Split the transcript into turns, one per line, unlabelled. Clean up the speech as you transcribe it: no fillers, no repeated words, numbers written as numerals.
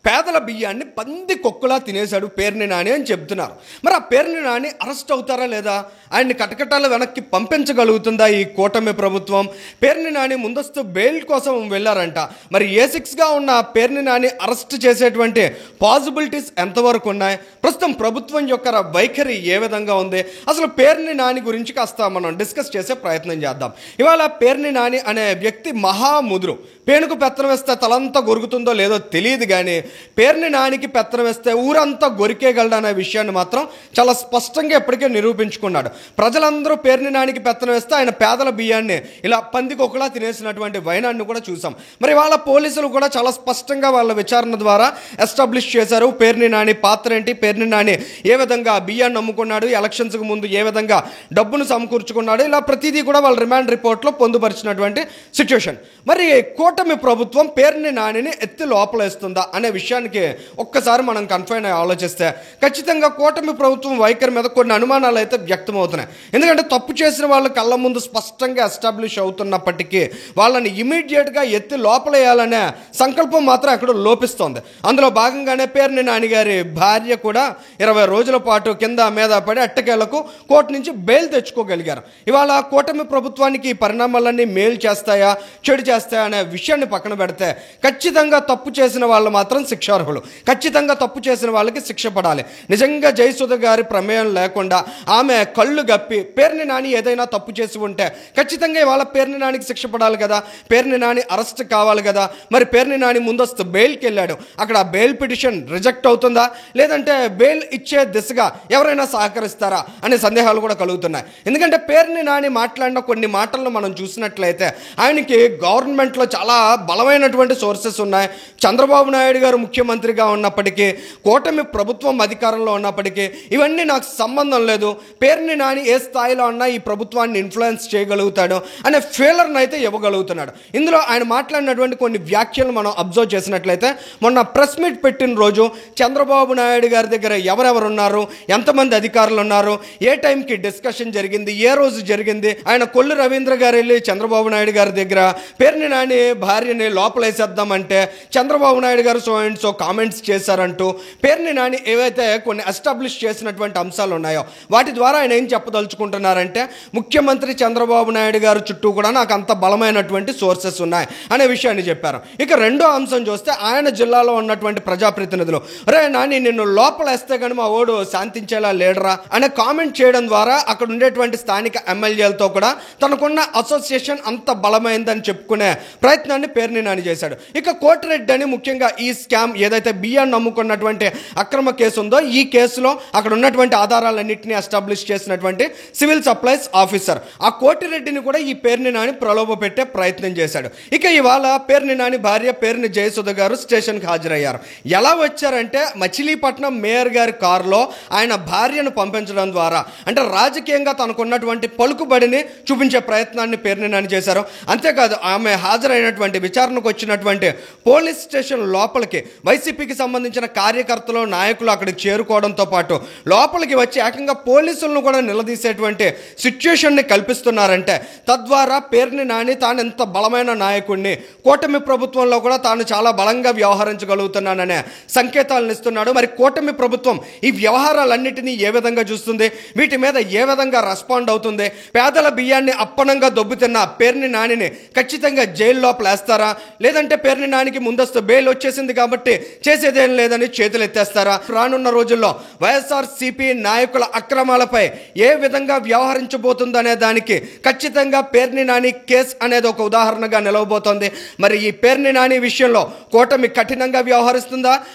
పేదల బియ్యాన్ని పంది కొక్కులా తినేశాడు పేర్ని నాని అని చెప్తున్నారు. మరి ఆ పేర్ని నాని అరెస్ట్ అవుతారా లేదా? ఆయన్ని కటకటాల వెనక్కి పంపించగలుగుతుందా ఈ కూటమి ప్రభుత్వం? పేర్ని నాని ముందస్తు బెయిల్ కోసం వెళ్ళారంట. మరి A6గా ఉన్న పేర్ని నాని అరెస్ట్ చేసేటువంటి పాసిబిలిటీస్ ఎంతవరకు ఉన్నాయి? ప్రస్తుతం ప్రభుత్వం యొక్క వైఖరి ఏ విధంగా ఉంది? అసలు పేర్ని నాని గురించి కాస్త మనం డిస్కస్ చేసే ప్రయత్నం చేద్దాం. ఇవాళ పేర్ని నాని అనే వ్యక్తి మహాముదురు. పేనుకు పెత్తనం వేస్తే తలంతా గొరుగుతుందో లేదో తెలియదు, కానీ పేర్ని నానికి పెత్తనం వేస్తే ఊరంతా గొరికేయగలడనే విషయాన్ని మాత్రం చాలా స్పష్టంగా ఎప్పటికే నిరూపించుకున్నాడు. ప్రజలందరూ పేర్ని నానికి పెత్తనం వేస్తే ఆయన పేదల బియ్యాన్ని ఇలా పందికొకలా తినేసినటువంటి వైనాన్ని కూడా చూసాం. మరి వాళ్ళ పోలీసులు కూడా చాలా స్పష్టంగా వాళ్ళ విచారణ ద్వారా ఎస్టాబ్లిష్ చేశారు పేర్ని నాని పాత్ర ఏంటి, పేర్ని నాని ఏ విధంగా బియ్యాన్ని అమ్ముకున్నాడు, ఎలక్షన్స్కి ముందు ఏ విధంగా డబ్బును సమకూర్చుకున్నాడు, ఇలా ప్రతిదీ కూడా వాళ్ళ రిమాండ్ రిపోర్ట్లో పొందుపరిచినటువంటి సిచ్యువేషన్. మరి కూటమి ప్రభుత్వం పేర్ని నానిని ఎత్తి లోపలేస్తుందా అనే విషయానికి ఒక్కసారి మనం కన్ఫైన్ అయ్యి ఆలోచిస్తే ఖచ్చితంగా కూటమి ప్రభుత్వం వైఖరి మీద కొన్ని అనుమానాలు అయితే వ్యక్తమవుతున్నాయి. ఎందుకంటే తప్పు చేసిన వాళ్ళు కళ్ళ ముందు స్పష్టంగా ఎస్టాబ్లిష్ అవుతున్నప్పటికీ వాళ్ళని ఇమీడియట్గా ఎత్తి లోపలేయాలనే సంకల్పం మాత్రం అక్కడ లోపిస్తోంది. అందులో భాగంగానే పేర్ని నాని గారి భార్య కూడా 20 రోజుల పాటు కింద మీద పడి అట్టకేలకు కోర్టు నుంచి బెయిల్ తెచ్చుకోగలిగారు. ఇవాళ కూటమి ప్రభుత్వానికి ఈ పరిణామాలన్నీ మేలు చేస్తాయా చెడు చేస్తాయా అనే విషయాన్ని పక్కన పెడితే ఖచ్చితంగా తప్పు చేసిన వాళ్ళు మాత్రం శిక్షార్హులు. ఖచ్చితంగా తప్పు చేసిన వాళ్ళకి శిక్ష పడాలి. నిజంగా జయసుధ గారి ప్రమేయం లేకుండా ఆమె కళ్ళు గప్పి పేర్ని నాని ఏదైనా తప్పు చేసి ఉంటే ఖచ్చితంగా ఇవాళ పేర్ని నానికి శిక్ష పడాలి కదా, పేర్ని నాని అరెస్ట్ కావాలి కదా. మరి పేర్ని నాని ముందస్తు బెయిల్కి వెళ్ళాడు. అక్కడ బెయిల్ పిటిషన్ రిజెక్ట్ అవుతుందా, లేదంటే బెయిల్ ఇచ్చే దిశగా ఎవరైనా సహకరిస్తారా అనే సందేహాలు కూడా కలుగుతున్నాయి. ఎందుకంటే పేర్ని నాని మాట్లాడిన కొన్ని మాటలను మనం చూసినట్లయితే ఆయనకి గవర్నమెంట్లో చాలా బలమైనటువంటి సోర్సెస్ ఉన్నాయి. చంద్రబాబు నాయుడు గారు ముఖ్యమంత్రిగా ఉన్నప్పటికీ, కూటమి ప్రభుత్వం అధికారంలో ఉన్నప్పటికీ ఇవన్నీ నాకు సంబంధం లేదు, పేర్ని నాని ఏ స్థాయిలో అన్నా ఈ ప్రభుత్వాన్ని ఇన్ఫ్లుయెన్స్ చేయగలుగుతాడు అనే ఫీలర్ని అయితే ఇవ్వగలుగుతున్నాడు. ఇందులో ఆయన మాట్లాడినటువంటి కొన్ని వ్యాఖ్యలు మనం అబ్జర్వ్ చేసినట్లయితే, మొన్న ప్రెస్ మీట్ పెట్టిన రోజు చంద్రబాబు నాయుడు గారి దగ్గర ఎవరెవరు ఉన్నారు, ఎంతమంది అధికారులు ఉన్నారు, ఏ టైంకి డిస్కషన్ జరిగింది, ఏ రోజు జరిగింది, ఆయన కొల్లు రవీంద్ర గారు వెళ్ళి చంద్రబాబు నాయుడు గారి దగ్గర పేర్ని నాని భార్యని లోపలేసేద్దామంటే చంద్రబాబు నాయుడు గారు సో అండ్ సో కామెంట్స్ చేశారంటూ పేర్ని నాని ఏవైతే కొన్ని ఎస్టాబ్లిష్ చేసినటువంటి అంశాలు ఉన్నాయో వాటి ద్వారా ఆయన ఏం చెప్పదలుచుకుంటున్నారంటే, ముఖ్యమంత్రి చంద్రబాబు నాయుడు గారు చుట్టూ కూడా నాకు అంత బలమైనటువంటి సోర్సెస్ ఉన్నాయి అనే విషయాన్ని చెప్పారు. ఇక రెండో అంశం చూస్తే ఆయన జిల్లాలో ఉన్నటువంటి ప్రజాప్రతినిధులు, రే నాని నిన్ను లోపలేస్తే కానీ మా ఓడు శాంతించేలా లేడరా అనే కామెంట్ చేయడం ద్వారా అక్కడ ఉండేటువంటి స్థానిక ఎమ్మెల్యేలతో కూడా తనకున్న అసోసియేషన్ అంత బలమైందని చెప్పుకునే ప్రయత్నాన్ని పేర్ని నాని చేశాడు. ఇక కోటిరెడ్డి అని ముఖ్యంగా ఈ స్కామ్ ఏదైతే బియ్యాన్ని నమ్ముకున్నటువంటి అక్రమ కేసు ఉందో ఈ కేసులో అక్కడ ఉన్నటువంటి ఆధారాలన్నింటినీ ఎస్టాబ్లిష్ చేసినటువంటి సివిల్ సప్లైస్ ఆఫీసర్ ఆ కోటిరెడ్డిని కూడా ఈ పేర్ని నాని ప్రలోభ పెట్టే ప్రయత్నం చేశాడు. ఇక ఇవాళ పేర్ని నాని భార్య పేర్ని జయసుధ గారు స్టేషన్కి హాజరయ్యారు. ఎలా వచ్చారంటే మచిలీపట్నం మేయర్ గారి కారులో ఆయన భార్యను పంపించడం ద్వారా అంటే రాజకీయంగా తనకున్నటువంటి పలుకుబడిని చూపించే ప్రయత్నాన్ని పేర్ని నాని చేశారు. అంతేకాదు ఆమె హాజరైనటువంటి విచారణకు వచ్చినటువంటి పోలీస్ స్టేషన్ లోపలికి వైసీపీకి సంబంధించిన కార్యకర్తలు నాయకులు అక్కడికి చేరుకోవడంతో పాటు లోపలికి వచ్చి ఏకంగా పోలీసులను కూడా నిలదీసేటువంటి సిచ్యుయేషన్ని కల్పిస్తున్నారంటే తద్వారా పేర్ని నాని తాను ఎంత బలమైన నాయకుడిని, కూటమి ప్రభుత్వంలో కూడా తాను చాలా బలంగా వ్యవహరించగలుగుతున్నాననే సంకేతాలను ఇస్తున్నాడు. మరి కూటమి ప్రభుత్వం ఈ వ్యవహారాలన్నిటినీ ఏ విధంగా చూస్తుంది, వీటి మీద ఏ విధంగా రెస్పాండ్ అవుతుంది, పేదల బియ్యాన్ని అప్పనంగా దొబ్బుతున్న పేర్ని నానిని ఖచ్చితంగా జైలు లోపల వేస్తారా, లేదంటే పేర్ని నానికి ముందస్తు బెయిల్ వచ్చేసింది కాబట్టి చేసేదేం లేదని చేతులు ఎత్తేస్తారా? రానున్న రోజుల్లో వైఎస్ఆర్సీపీ నాయకుల అక్రమాలపై ఏ విధంగా వ్యవహరించబోతుందనే దానికి ఖచ్చితంగా పేర్ని నాని కేసు అనేది ఒక ఉదాహరణగా నిలవబోతోంది. మరి ఈ పేర్ని నాని విషయంలో కూటమి కఠినంగా వ్యవహరిస్తుందా,